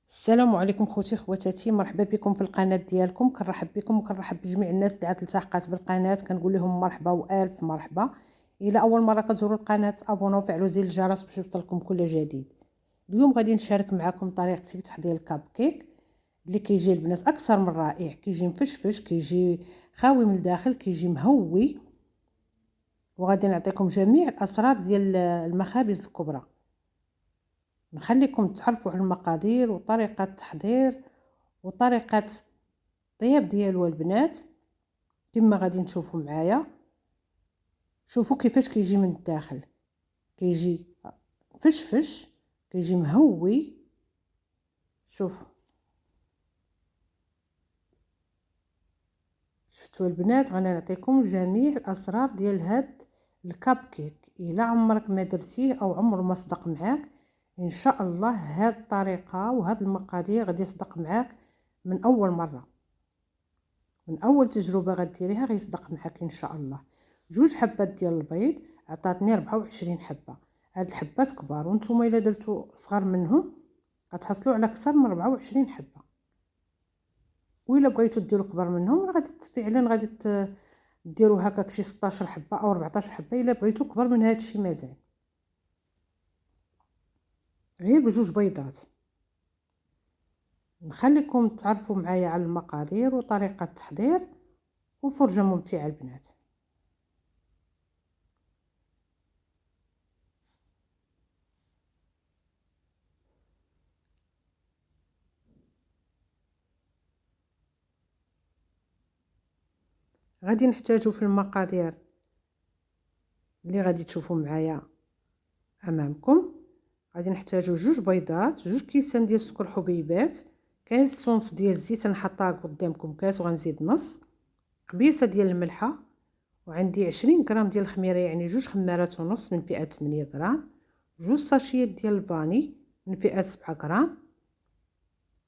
السلام عليكم خوتي خواتاتي، مرحبا بكم في القناه ديالكم. كنرحب بكم وكنرحب بجميع الناس اللي عاد التحقات بالقناه. كنقول لهم مرحبا والف مرحبا. الى اول مره كتزوروا القناه ابوناو وفعلوا زر الجرس باش يوصلكم كل جديد. اليوم غادي نشارك معكم طريقتي في تحضير الكاب كيك اللي كيجي البنات اكثر من رائع. كيجي مفشفش، كيجي خاوي من الداخل، كيجي مهوي. وغادي نعطيكم جميع الاسرار ديال المخابز الكبرى. نخليكم تعرفوا على المقادير وطريقه التحضير وطريقه الطياب ديالو البنات كما غادي نشوفوا معايا. شوفوا كيفاش كيجي من الداخل، كيجي فشفش، كيجي مهوي. شوفوا شفتوا البنات، غادي نعطيكم جميع الاسرار ديال هاد الكاب كيك. الا عمرك ما درتيه او عمره ما صدق معاك، ان شاء الله هاد الطريقه وهاد المقادير غادي يصدق معاك من اول مره، من اول تجربه غديريها غيصدق معاك ان شاء الله. 2 حبات ديال البيض عطاتني 24 حبه. هاد الحبات كبار، وانتم الا درتو صغار منهم غتحصلوا على اكثر من 24 حبه. وإلا بغيتو ديروا كبار منهم غادي فعلا غادي ديروا هكاك شي 16 حبه او 14 حبه. الا بغيتو كبار من هادشي مازال، غير بجوج بيضات. نخليكم تعرفوا معايا على المقادير وطريقه التحضير، وفرجه ممتعه البنات. غادي نحتاجو في المقادير اللي غادي تشوفوا معايا امامكم. غادي نحتاجو 2 بيضات، 2 كيسان ديال السكر حبيبات، كاس صونص ديال الزيت نحطها قدامكم كاس وغنزيد نص، قبيصه ديال الملحه، وعندي 20 غرام ديال الخميره يعني 2 خمارات ونص من فئه 8 غرام، 2 ساشيات ديال الفاني من فئه 7 غرام.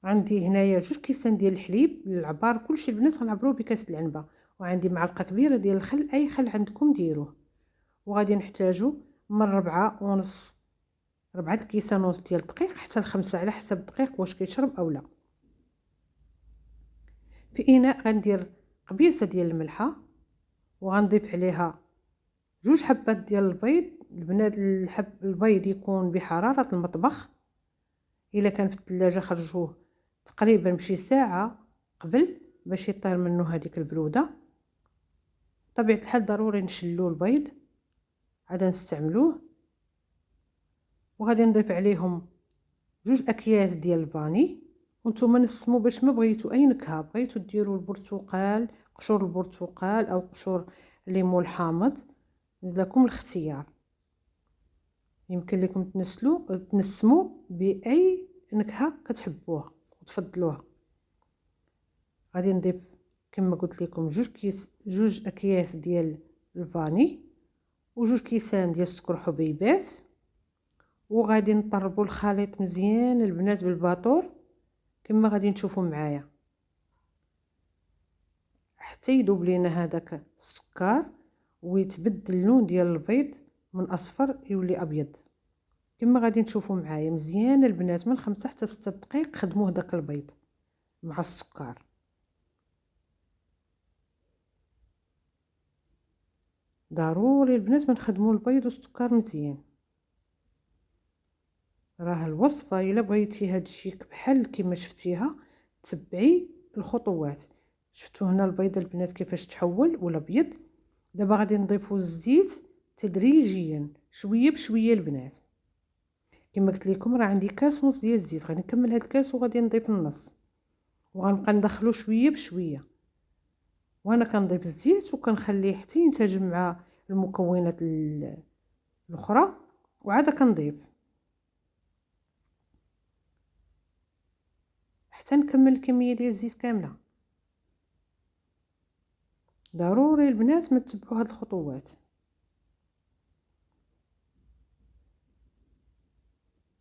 عندي هنايا 2 كيسان ديال الحليب للعبار، كلشي البنات غنعبروه بكاس العنبه. وعندي معلقه كبيره ديال الخل، اي خل عندكم ديروه. وغادي نحتاجو من 4 الكيسان ونص ديال الدقيق حتى 5 على حسب الدقيق واش كيشرب او لا. في اناء غندير قبيصه ديال الملحه، وغنضيف عليها 2 حبات ديال البيض. البنات البيض يكون بحراره المطبخ، الا كان في الثلاجه خرجوه تقريبا بشي ساعه قبل باش يطير منه هذيك البروده. طبيعه الحال ضروري نشلو البيض عاد نستعملوه. وغادي نضيف عليهم 2 اكياس ديال الفاني. وانتم نسموا باش ما بغيتوا اي نكهه، بغيتوا ديروا البرتقال، قشور البرتقال او قشور الليمون الحامض، لكم الاختيار. يمكن لكم تنسموا باي نكهه كتحبوها وتفضلوها. غادي نضيف كما قلت لكم 2 اكياس ديال الفاني و2 كيسان ديال السكر حبيبات. وغادي نطربوا الخليط مزيان البنات بالباطور كما غادي نشوفوا معايا حتى يذوب لينا هذاك السكر ويتبدل اللون ديال البيض من اصفر يولي ابيض. كما غادي نشوفوا معايا مزيان البنات من 5 حتى 6 دقائق خدموه داك البيض مع السكر. ضروري البنات ما نخدموا البيض والسكر مزيان. راه الوصفه الا بغيتيها تجيك بحال كما شفتيها تبعي الخطوات. شفتوا هنا البيض البنات كيفاش تحول ولا ابيض. دابا غادي نضيفوا الزيت تدريجيا شويه بشويه البنات. كما قلت لكم راه عندي كاس ونص ديال الزيت، غادي نكمل هاد الكاس وغادي نضيف النص وغنبقى ندخلو شويه بشويه. وانا كنضيف الزيت وكنخليه حتى ينسجم مع المكونات الاخرى وعاد كنضيف حتى نكمل الكميه ديال الزيت كامله. ضروري البنات ما تتبعوا هاد الخطوات.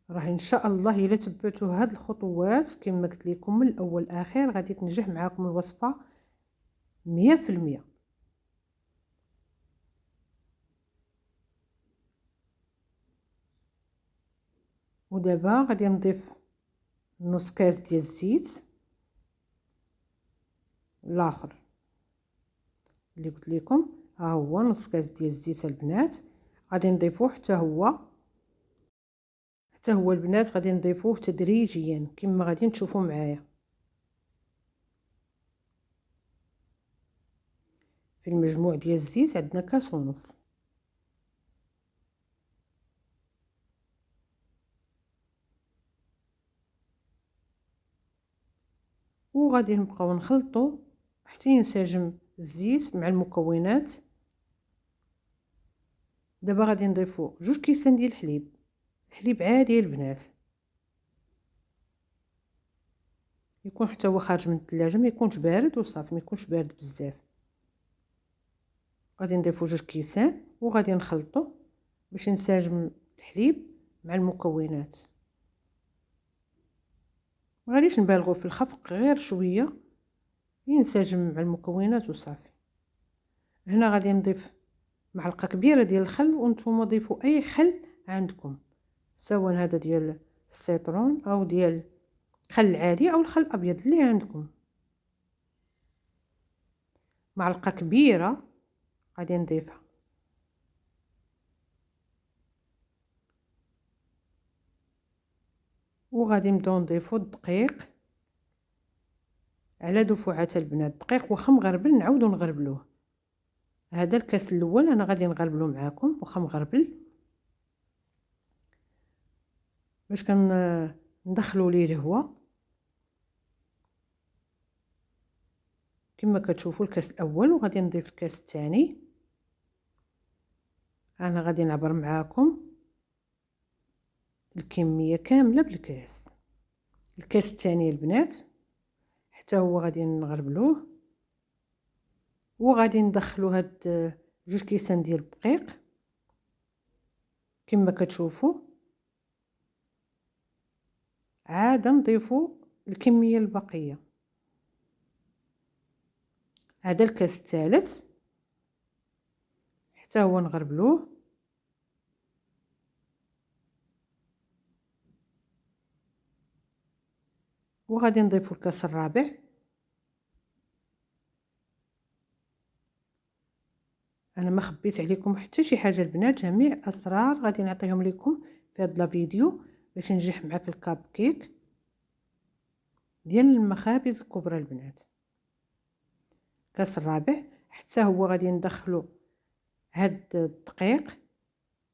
راه ان شاء الله الا تبعتوا هاد الخطوات كما قلت لكم من الاول اخر غادي تنجح معاكم الوصفه 100%. ودابا غادي نضيف نص كاس ديال الزيت الاخر اللي قلت لكم، ها هو نص كاس ديال الزيت البنات. غادي نضيفوه حتى هو البنات، غادي نضيفوه تدريجيا كما غادي تشوفوا معايا. في المجموع ديال الزيت عندنا كاس ونص. وغادي نبقاو نخلطوا حتى ينسجم الزيت مع المكونات. دابا غادي نضيفوا 2 كيسان ديال الحليب عادي البنات، يكون حتى هو خارج من الثلاجه، ما يكونش بارد وصافي، ما يكونش بارد بزاف. غادي نضيفوا 2 كيسان وغادي نخلطوا باش ينسجم الحليب مع المكونات. ما غاديش نبالغوا في الخفق، غير شويه ينسجم مع المكونات وصافي. هنا غادي نضيف معلقه كبيره ديال الخل، وانتم ضيفوا اي خل عندكم، سواء هذا ديال السيترون او ديال الخل العادي او الخل الابيض اللي عندكم. معلقه كبيره غادي نضيفها. وغادي نبداو نضيفوا الدقيق على دفعات البنات. الدقيق واخا مغربل نعاودو نغربلوه. هذا الكاس الاول انا غادي نغربلو معاكم واخا مغربل، باش ندخلو ليه الهواء. كما كتشوفوا الكاس الاول، وغادي نضيف الكاس الثاني. انا غادي نعبر معاكم الكميه كامله بالكاس. الكاس الثاني البنات حتى هو غادي نغربلوه، وغادي ندخلو هاد 2 كيسان ديال الدقيق كما كتشوفوا. عاد نضيفوا الكميه الباقيه. هذا الكاس الثالث حتى هو نغربلوه، وغادي نضيفوا الكاس الرابع. انا ما خبيت عليكم حتى شي حاجه البنات، جميع الاسرار غادي نعطيهم لكم في هذا الفيديو باش ننجح معاك الكاب كيك ديال المخابز الكبرى البنات. الكاس الرابع حتى هو غادي ندخلو هاد الدقيق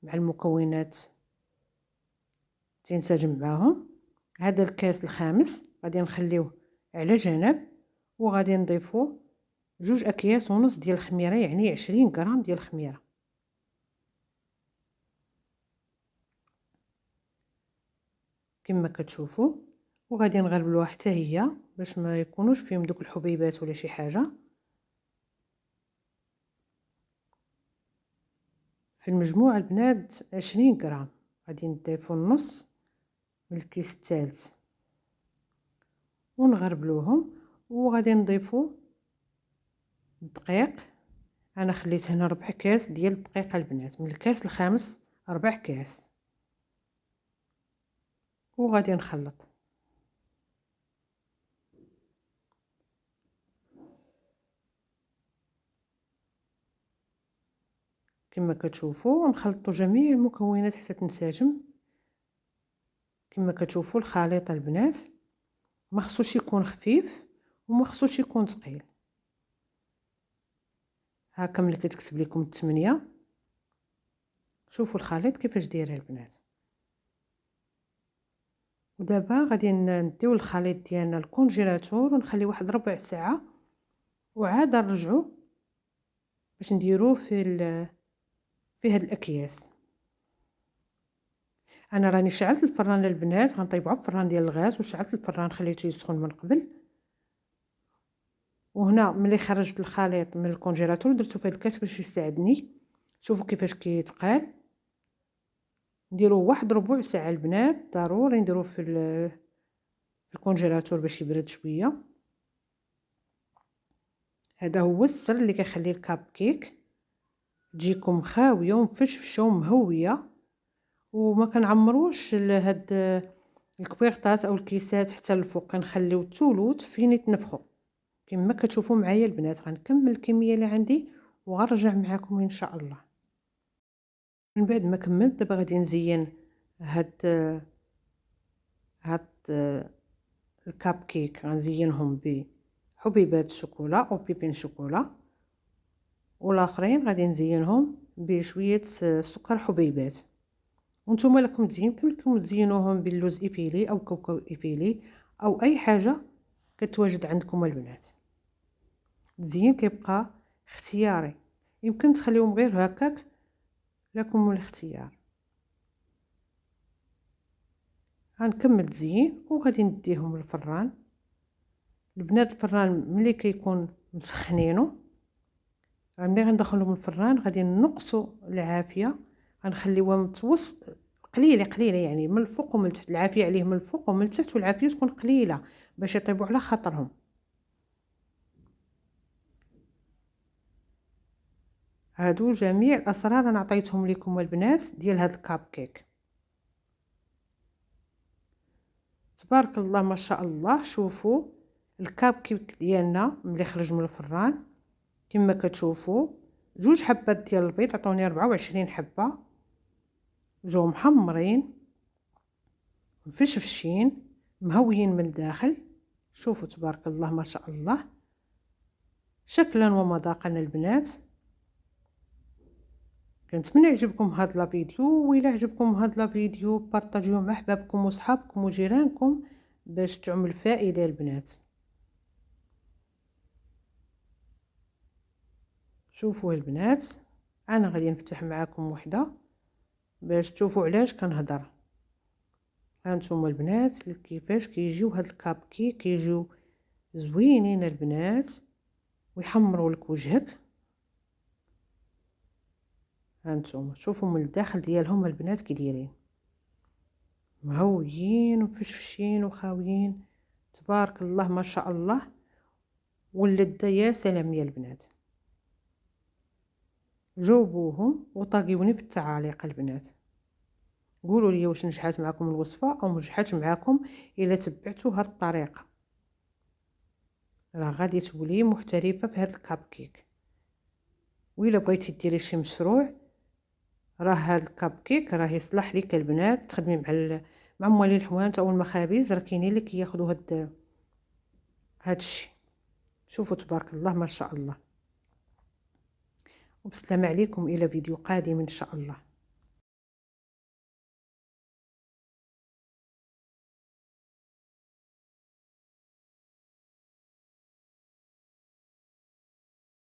مع المكونات تنسجم معاهم. هذا الكاس الخامس غادي نخليوه على جنب، وغادي نضيفو 2 أكياس ونص ديال الخميره، يعني 20 غرام ديال الخميره كما كتشوفوا. وغادي نغربلوها حتى هي باش ما يكونوش فيهم دوك الحبيبات ولا شي حاجه. في المجموع البنات 20 غرام، غادي نضيفوا النص من الكيس الثالث ونغربلوهم. وغادي نضيفوا الدقيق. انا خليت هنا 4 كاس ديال الدقيق البنات، من الكاس الخامس 4 كاس. وغادي نخلط كما كتشوفوا، ونخلطوا جميع المكونات حتى تنسجم. كما كتشوفوا الخليط البنات ما خصوش يكون خفيف وما خصوش يكون ثقيل. هاكا ملي كتكتب لكم الثمنيه، شوفوا الخليط كيفاش دايره البنات. ودابا غادي نديو الخليط ديالنا الكونجيلاتور ونخليه واحد ربع ساعه، وعاد نرجعوا باش نديروه في هاد الاكياس. انا راني شعلت الفران للبنات، غنطيبوها في الفران ديال الغاز، وشعلت الفران خليته يسخن من قبل. وهنا ملي خرجت الخليط من الكونجيلاتور درتو في هاد الكاس باش يساعدني. شوفوا كيفاش كيتقال. نديروه واحد ربع ساعه البنات، ضروري نديروه في الكونجيلاتور باش يبرد شويه. هذا هو السر اللي كيخلي الكاب كيك تجيكم خاويه ومفشفشه ومهويه، وما كنعمروش هاد الكبيرطات او الكيسات حتى الفوق كنخليو الثلث فين يتنفخوا كما كتشوفوا معايا البنات. غنكمل الكميه اللي عندي وغنرجع معكم ان شاء الله. من بعد ما كملت دابا غادي نزين هاد الكاب كيك. غنزينهم بحبيبات الشوكولا او بيبين شوكولا، والاخرين غادي نزينهم بشويه سكر حبيبات. وانتم لكم تزين يمكن تزينوهم باللوز ايفيلي او كاوكاو ايفيلي او اي حاجه كتواجد عندكم البنات. التزيين كيبقى اختياري، يمكن تخليوهم غير هكاك، لكم الاختيار. غنكمل تزيين وغادي نديهم للفران. البنات الفران ملي كيكون مسخنينو، ملي غندخلهم الفران غادي نقصوا العافيه، غنخليوها متوسط قليله يعني من الفوق ومن التحت. العافيه عليه من الفوق ومن التحت، والعافيه تكون قليله باش يطيبوا على خاطرهم. هادو جميع الاسرار انا عطيتهم لكم البنات ديال هاد الكاب كيك. تبارك الله ما شاء الله. شوفوا الكاب كيك ديالنا ملي خرج من الفران كما كتشوفوا. 2 حبات ديال البيض عطوني 24 حبه، جاو محمرين مفشفشين مهويين من الداخل. شوفوا تبارك الله ما شاء الله شكلا ومذاقا البنات. كنتمنى يعجبكم هاد لا فيديو، وإلا عجبكم هاد لا فيديو بارطاجيوه مع احبابكم وصحابكم وجيرانكم باش تعم الفائده البنات. شوفوا البنات انا غادي نفتح معكم وحده باش تشوفوا علاش كنهضر. هانتوما البنات كيفاش كيجيو هاد الكاب كيك، كيجيو زوينين البنات ويحمروا لك وجهك. هانتوما شوفوا من الداخل ديالهم البنات كي دايرين مهويين ومفشفشين وخاويين. تبارك الله ما شاء الله. واللذة يا سلام يا البنات. جاوبوهم وطاقيوني في التعاليق البنات، قولوا لي واش نجحات معكم الوصفه او نجحاتش معكم الا تبعتوا هاد الطريقه. راه غادي تولي محترفه في هاد الكاب كيك. وإلا بغيتي ديري شي مشروع راه هاد الكاب كيك راه يصلح ليك البنات تخدمي مع موالين الحوانت او المخابز، راه كاينين اللي كياخذوا هاد الشيء. شوفوا تبارك الله ما شاء الله. وبسلام عليكم الى فيديو قادم ان شاء الله.